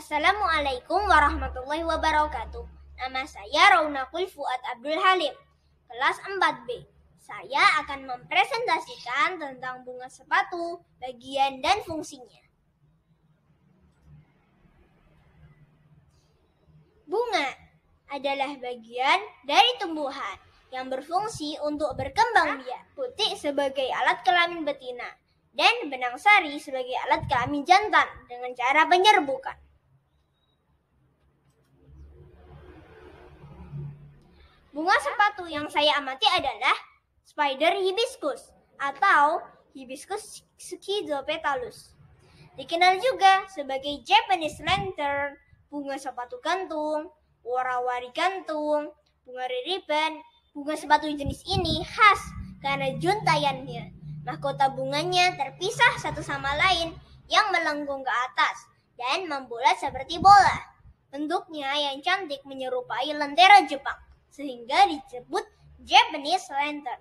Assalamualaikum warahmatullahi wabarakatuh. Nama saya Raunaqul Fuad Abdul Halim, kelas 4B. Saya akan mempresentasikan tentang bunga sepatu, bagian dan fungsinya. Bunga adalah bagian dari tumbuhan yang berfungsi untuk berkembang biak. Putik sebagai alat kelamin betina dan benang sari sebagai alat kelamin jantan dengan cara penyerbukan. Bunga sepatu yang saya amati adalah Spider hibiscus atau Hibiscus schizopetalus. Dikenal juga sebagai Japanese lantern, bunga sepatu gantung, warawari gantung, bunga riripan. Bunga sepatu jenis ini khas karena juntaiannya. Mahkota bunganya terpisah satu sama lain yang melengkung ke atas dan membulat seperti bola. Bentuknya yang cantik menyerupai lentera Jepang, sehingga disebut Japanese lantern.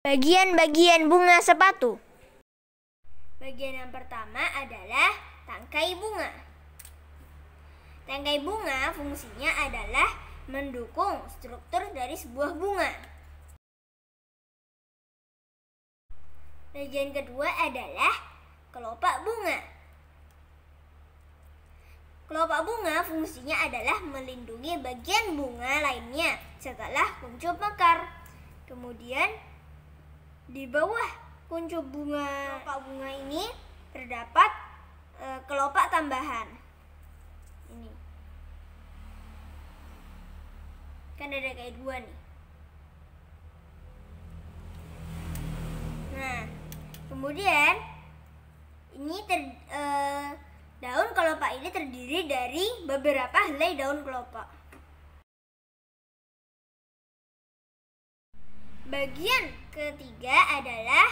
Bagian-bagian bunga sepatu. Bagian yang pertama adalah tangkai bunga. Tangkai bunga fungsinya adalah mendukung struktur dari sebuah bunga. Bagian kedua adalah kelopak bunga. Kelopak bunga fungsinya adalah melindungi bagian bunga lainnya setelah kuncup mekar. Kemudian di bawah kuncup bunga kelopak bunga ini terdapat kelopak tambahan. Ini kan ada kayak dua nih. Nah, kemudian ini daun kelopak ini terdiri dari beberapa helai daun kelopak. Bagian ketiga adalah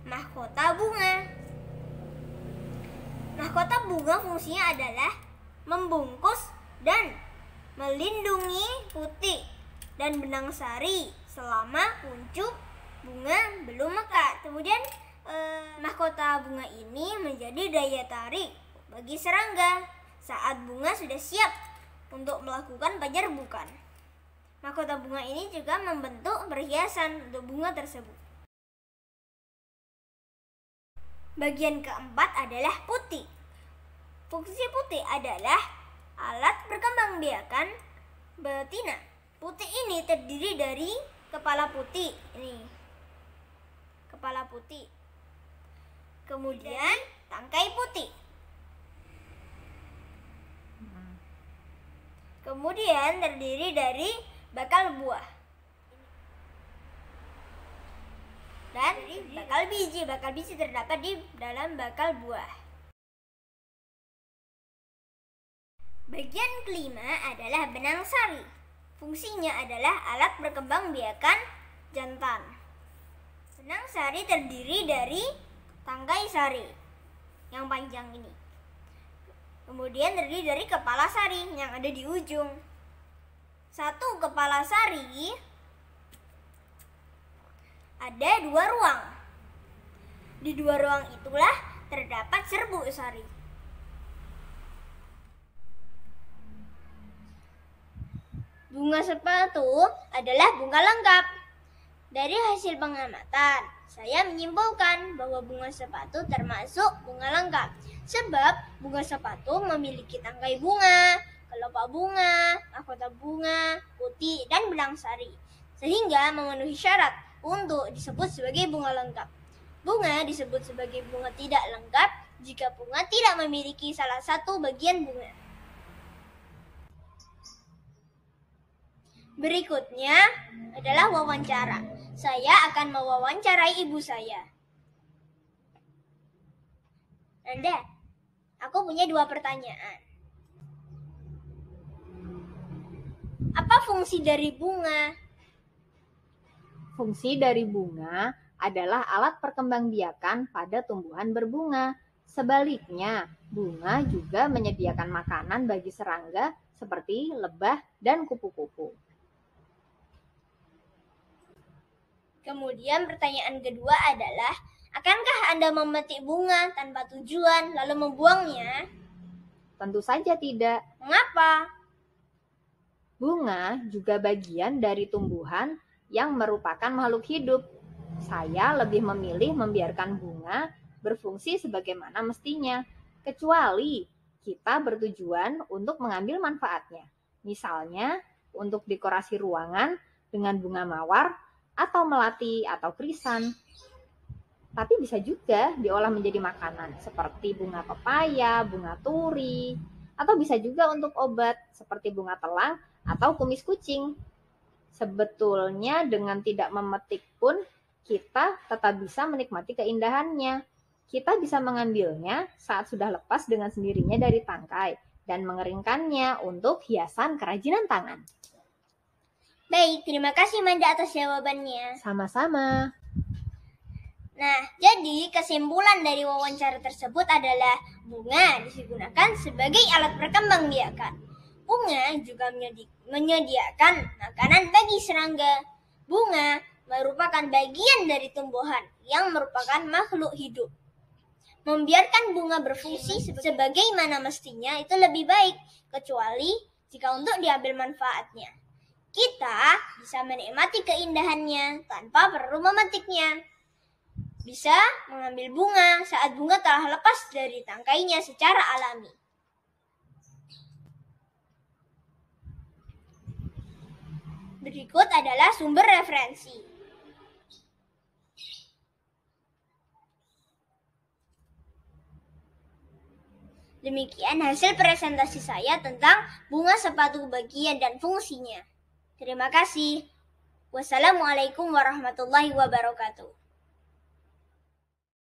mahkota bunga. Mahkota bunga fungsinya adalah membungkus dan melindungi putik dan benang sari selama kuncup bunga belum mekar. Kemudian mahkota bunga ini menjadi daya tarik bagi serangga saat bunga sudah siap untuk melakukan penyerbukan. Mahkota bunga ini juga membentuk perhiasan untuk bunga tersebut. Bagian keempat adalah putik. Fungsi putik adalah alat perkembangbiakan betina. Putik ini terdiri dari kepala putik, ini kepala putik. Kemudian tangkai putik. Kemudian terdiri dari bakal buah dan bakal biji. Bakal biji terdapat di dalam bakal buah. Bagian kelima adalah benang sari. Fungsinya adalah alat berkembangbiakan jantan. Benang sari terdiri dari tangkai sari yang panjang ini. Kemudian terdiri dari kepala sari yang ada di ujung. Satu kepala sari ada dua ruang. Di dua ruang itulah terdapat serbuk sari. Bunga sepatu adalah bunga lengkap. Dari hasil pengamatan, saya menyimpulkan bahwa bunga sepatu termasuk bunga lengkap. Sebab bunga sepatu memiliki tangkai bunga, kelopak bunga, mahkota bunga, putik, dan benang sari, sehingga memenuhi syarat untuk disebut sebagai bunga lengkap. Bunga disebut sebagai bunga tidak lengkap jika bunga tidak memiliki salah satu bagian bunga. Berikutnya adalah wawancara. Saya akan mewawancarai ibu saya. Anda, aku punya dua pertanyaan. Apa fungsi dari bunga? Fungsi dari bunga adalah alat perkembangbiakan pada tumbuhan berbunga. Sebaliknya, bunga juga menyediakan makanan bagi serangga seperti lebah dan kupu-kupu. Kemudian pertanyaan kedua adalah, akankah Anda memetik bunga tanpa tujuan lalu membuangnya? Tentu saja tidak. Mengapa? Bunga juga bagian dari tumbuhan yang merupakan makhluk hidup. Saya lebih memilih membiarkan bunga berfungsi sebagaimana mestinya, kecuali kita bertujuan untuk mengambil manfaatnya. Misalnya, untuk dekorasi ruangan dengan bunga mawar, atau melati atau krisan. Tapi bisa juga diolah menjadi makanan seperti bunga pepaya, bunga turi, atau bisa juga untuk obat seperti bunga telang atau kumis kucing. Sebetulnya dengan tidak memetik pun kita tetap bisa menikmati keindahannya. Kita bisa mengambilnya saat sudah lepas dengan sendirinya dari tangkai dan mengeringkannya untuk hiasan kerajinan tangan. Baik, terima kasih Manda atas jawabannya. Sama-sama. Nah, jadi kesimpulan dari wawancara tersebut adalah bunga digunakan sebagai alat perkembangbiakan. Bunga juga menyediakan makanan bagi serangga. Bunga merupakan bagian dari tumbuhan yang merupakan makhluk hidup. Membiarkan bunga berfungsi sebagaimana mestinya itu lebih baik, kecuali jika untuk diambil manfaatnya. Kita bisa menikmati keindahannya tanpa perlu memetiknya. Bisa mengambil bunga saat bunga telah lepas dari tangkainya secara alami. Berikut adalah sumber referensi. Demikian hasil presentasi saya tentang bunga sepatu bagian dan fungsinya. Terima kasih. Wassalamualaikum warahmatullahi wabarakatuh.